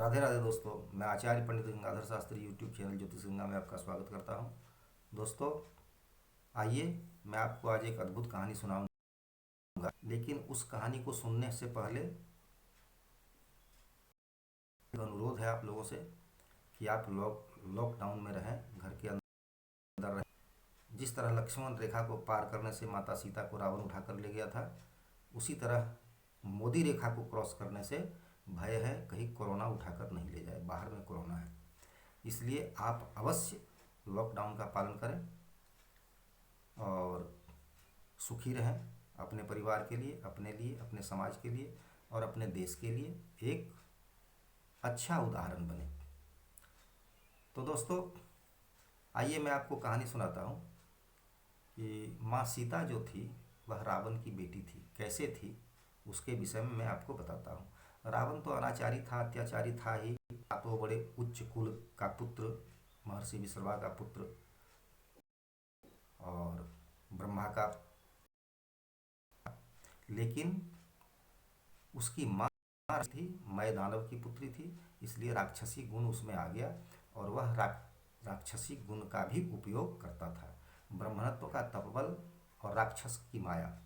राधे राधे दोस्तों। मैं आचार्य पंडित Gangadhar Shastri YouTube channel ज्योतिष गंगा में आपका स्वागत करता हूं। दोस्तों, आइए मैं आपको आज एक अद्भुत कहानी सुनाऊंगा। लेकिन उस कहानी को सुनने से पहले एक अनुरोध है आप लोगों से कि आप लॉकडाउन में रहें, घर के अंदर रहें। जिस तरह लक्ष्मण रेखा को पार करने से माता सीता को रावण उठाकर ले गया था, उसी तरह मोदी रेखा को क्रॉस करने से भय है कहीं कोरोना उठाकर नहीं ले जाए। बाहर में कोरोना है, इसलिए आप अवश्य लॉकडाउन का पालन करें और सुखी रहें। अपने परिवार के लिए, अपने लिए, अपने समाज के लिए और अपने देश के लिए एक अच्छा उदाहरण बने। तो दोस्तों, आइए मैं आपको कहानी सुनाता हूँ कि माँ सीता जो थी वह रावण की बेटी थी। कैसे थी उसके विषय में मैं आपको बताता हूँ। रावण तो अनाचारी था, अत्याचारी था ही। तो बड़े उच्च कुल का पुत्र, महर्षि विश्रवा का पुत्र और ब्रह्मा का, लेकिन उसकी माँ थी, मैं दानव की पुत्री थी, इसलिए राक्षसी गुण उसमें आ गया और वह राक्षसी गुण का भी उपयोग करता था। ब्रह्मणत्व का तपबल और राक्षस की माया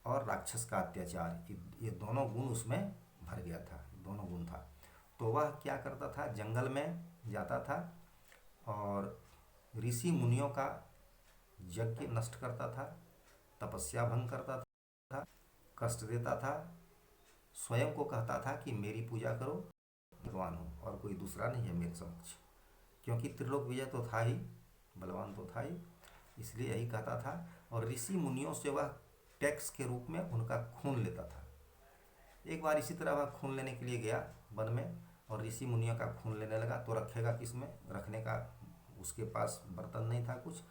और राक्षस का अत्याचार, ये दोनों गुण उसमें भर गया था, दोनों गुण था। तो वह क्या करता था, जंगल में जाता था और ऋषि मुनियों का यज्ञ नष्ट करता था, तपस्या भंग करता था, कष्ट देता था। स्वयं को कहता था कि मेरी पूजा करो, भगवान हूँ और कोई दूसरा नहीं है मेरे समक्ष, क्योंकि त्रिलोक विजय तो था ही, बलवान तो था ही, इसलिए यही कहता था। और ऋषि मुनियों से वह टैक्स के रूप में उनका खून लेता था। एक बार इसी तरह वह खून लेने के लिए गया वन में और ऋषि मुनियों का खून लेने लगा। तो रखेगा किस में, रखने का उसके पास बर्तन नहीं था कुछ।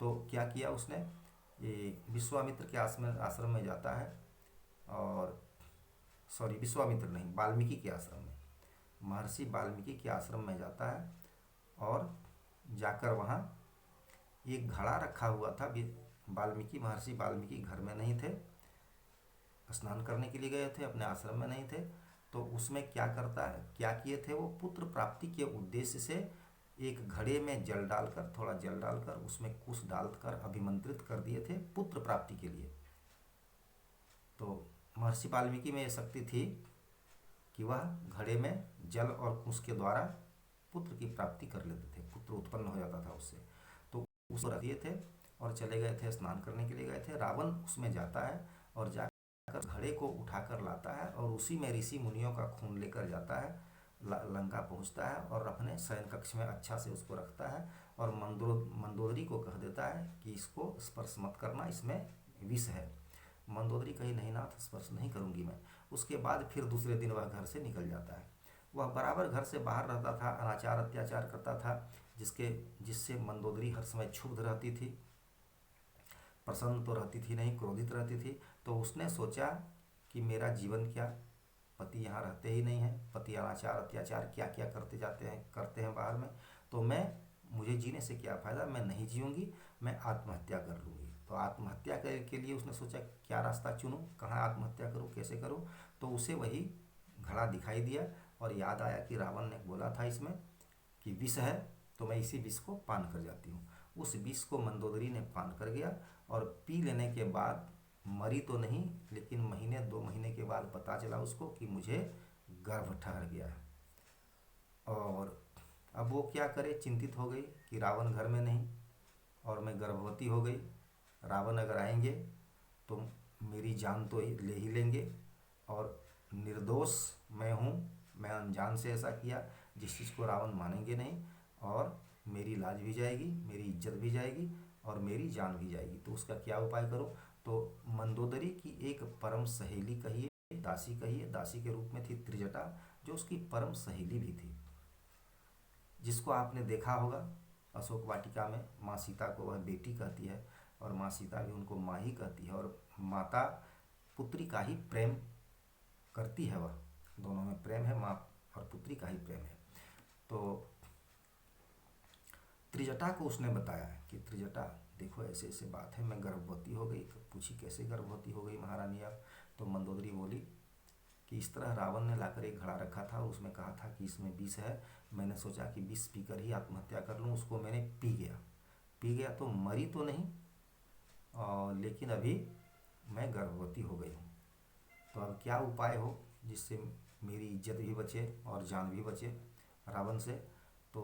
तो क्या किया उसने, ये विश्वामित्र के आश्रम में जाता है और सॉरी, विश्वामित्र नहीं, वाल्मीकि के आश्रम में, महर्षि वाल्मीकि के आश्रम में जाता है और जाकर वहाँ एक घड़ा रखा हुआ था। महर्षि वाल्मीकि घर में नहीं थे, स्नान करने के लिए गए थे, अपने आश्रम में नहीं थे। तो उसमें क्या करता है, क्या किए थे वो, पुत्र प्राप्ति के उद्देश्य से एक घड़े में जल डालकर, थोड़ा जल डालकर उसमें कुश डालकर अभिमंत्रित कर दिए थे पुत्र प्राप्ति के लिए। तो महर्षि वाल्मीकि में यह शक्ति थी कि वह घड़े में जल और कुश के द्वारा पुत्र की प्राप्ति कर लेते थे, पुत्र उत्पन्न हो जाता था उससे। तो उसको रख दिए थे और चले गए थे, स्नान करने के लिए गए थे। रावण उसमें जाता है और जाकर घड़े को उठाकर लाता है और उसी में ऋषि मुनियों का खून लेकर जाता है, लंका पहुंचता है और अपने शयन कक्ष में अच्छा से उसको रखता है और मंदोदरी को कह देता है कि इसको स्पर्श मत करना, इसमें विष है। मंदोदरी कही, नहीं नाथ, स्पर्श नहीं करूंगी मैं। उसके बाद फिर दूसरे दिन वह घर से निकल जाता है। वह बराबर घर से बाहर रहता था, अनाचार अत्याचार करता था, जिससे मंदोदरी हर समय क्षुब्ध रहती थी, प्रसन्न तो रहती थी नहीं, क्रोधित रहती थी। तो उसने सोचा कि मेरा जीवन क्या, पति यहाँ रहते ही नहीं हैं, पति अनाचार अत्याचार क्या क्या करते हैं बाहर में, तो मुझे जीने से क्या फ़ायदा, मैं नहीं जीऊँगी, मैं आत्महत्या कर लूँगी। तो आत्महत्या के लिए उसने सोचा क्या रास्ता चुनूँ, कहाँ आत्महत्या करूँ, कैसे करूँ। तो उसे वही घड़ा दिखाई दिया और याद आया कि रावण ने बोला था इसमें कि विष है, तो मैं इसी विष को पान कर जाती हूँ। उस विष को मंदोदरी ने पान कर गया और पी लेने के बाद मरी तो नहीं, लेकिन महीने 2 महीने के बाद पता चला उसको कि मुझे गर्भ ठहर गया है। और अब वो क्या करे, चिंतित हो गई कि रावण घर में नहीं और मैं गर्भवती हो गई। रावण अगर आएंगे तो मेरी जान तो ले ही लेंगे और निर्दोष मैं हूँ, मैं अनजान से ऐसा किया, जिस चीज़ को रावण मानेंगे नहीं और मेरी लाज भी जाएगी, मेरी इज्जत भी जाएगी और मेरी जान भी जाएगी। तो उसका क्या उपाय करो। तो मंदोदरी की एक परम सहेली कहिए, दासी कहिए, दासी के रूप में थी त्रिजटा, जो उसकी परम सहेली भी थी, जिसको आपने देखा होगा अशोक वाटिका में। माँ सीता को वह बेटी कहती है और माँ सीता भी उनको माँ ही कहती है और माता पुत्री का ही प्रेम करती है, वह दोनों में प्रेम है, माँ और पुत्री का ही प्रेम है। तो त्रिजटा को उसने बताया कि त्रिजटा देखो ऐसे ऐसे बात है, मैं गर्भवती हो गई। पूछी कैसे गर्भवती हो गई महारानी आप। तो मंदोदरी बोली कि इस तरह रावण ने लाकर एक घड़ा रखा था और उसमें कहा था कि इसमें विष है। मैंने सोचा कि विष पीकर ही आत्महत्या कर लूँ। उसको मैंने पी गया तो मरी तो नहीं, और लेकिन अभी मैं गर्भवती हो गई हूँ। तो अब क्या उपाय हो जिससे मेरी इज्जत भी बचे और जान भी बचे रावण से। तो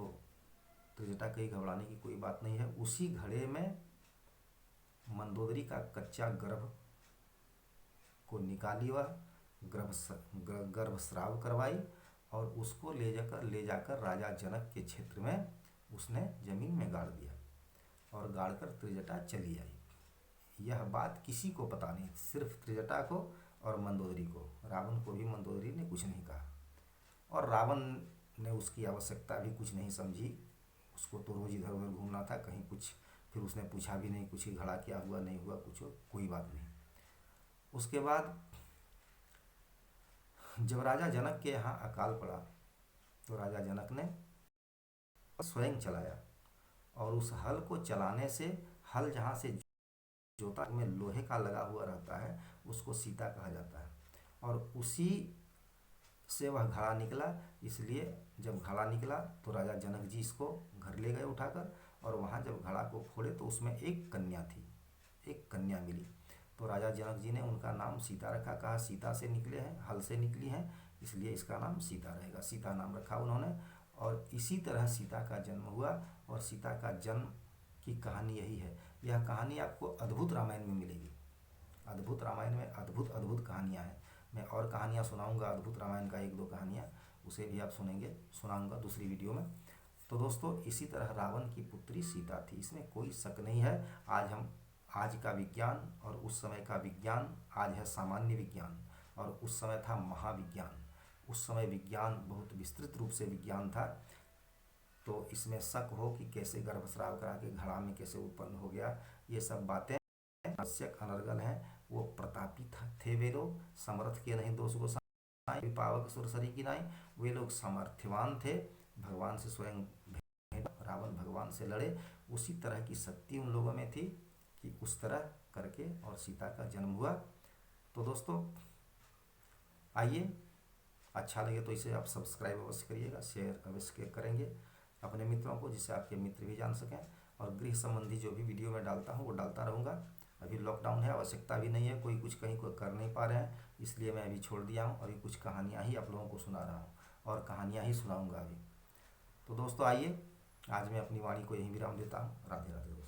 त्रिजटा कही घबराने की कोई बात नहीं है। उसी घड़े में मंदोदरी का कच्चा गर्भ को निकाली, वह गर्भस्राव करवाई और उसको ले जाकर राजा जनक के क्षेत्र में उसने जमीन में गाड़ दिया और गाड़कर त्रिजटा चली आई। यह बात किसी को पता नहीं, सिर्फ त्रिजटा को और मंदोदरी को। रावण को भी मंदोदरी ने कुछ नहीं कहा और रावण ने उसकी आवश्यकता भी कुछ नहीं समझी। उसको तो रोज इधर उधर घूमना था, कहीं कुछ फिर उसने पूछा भी नहीं कुछ ही, घड़ा क्या हुआ नहीं हुआ कुछ कोई बात नहीं। उसके बाद जब राजा जनक के यहाँ अकाल पड़ा तो राजा जनक ने स्वयं चलाया, और उस हल को चलाने से, हल जहाँ से जोता में लोहे का लगा हुआ रहता है उसको सीता कहा जाता है, और उसी से वह घड़ा निकला। इसलिए जब घड़ा निकला तो राजा जनक जी इसको घर ले गए उठाकर, और वहाँ जब घड़ा को फोड़े तो उसमें एक कन्या थी, एक कन्या मिली। तो राजा जनक जी ने उनका नाम सीता रखा, कहा सीता से निकले हैं, हल से निकली हैं, इसलिए इसका नाम सीता रहेगा, सीता नाम रखा उन्होंने। और इसी तरह सीता का जन्म हुआ, और सीता का जन्म की कहानी यही है। यह कहानी आपको अद्भुत रामायण में मिलेगी। अद्भुत रामायण में अद्भुत अद्भुत कहानियाँ हैं। मैं और कहानियाँ सुनाऊंगा, अद्भुत रामायण का एक दो कहानियाँ, उसे भी आप सुनाऊंगा दूसरी वीडियो में। तो दोस्तों इसी तरह रावण की पुत्री सीता थी, इसमें कोई शक नहीं है। आज का विज्ञान और उस समय का विज्ञान, आज है सामान्य विज्ञान और उस समय था महाविज्ञान। उस समय विज्ञान बहुत विस्तृत रूप से विज्ञान था। तो इसमें शक हो कि कैसे गर्भस्राव करा के घड़ा में कैसे उत्पन्न हो गया, ये सब बातें आवश्यक अनर्गल हैं। वो प्रतापी थे वे लोग, समर्थ के नहीं दोष गोसाई, विपावक सुरसरी की नाई। वे लोग सामर्थ्यवान थे, भगवान से स्वयं रावण भगवान से लड़े। उसी तरह की शक्ति उन लोगों में थी कि उस तरह करके और सीता का जन्म हुआ। तो दोस्तों आइए, अच्छा लगे तो इसे आप सब्सक्राइब अवश्य करिएगा, शेयर अवश्य करेंगे अपने मित्रों को, जिससे आपके मित्र भी जान सकें। और गृह संबंधी जो भी वीडियो मैं डालता हूँ वो डालता रहूँगा। अभी लॉकडाउन है, आवश्यकता भी नहीं है, कोई कुछ कहीं को कर नहीं पा रहे हैं, इसलिए मैं अभी छोड़ दिया हूँ। अभी कुछ कहानियाँ ही आप लोगों को सुना रहा हूँ और कहानियाँ ही सुनाऊँगा अभी। तो दोस्तों आइए, आज मैं अपनी वाणी को यहीं विराम देता हूँ। राधे राधे।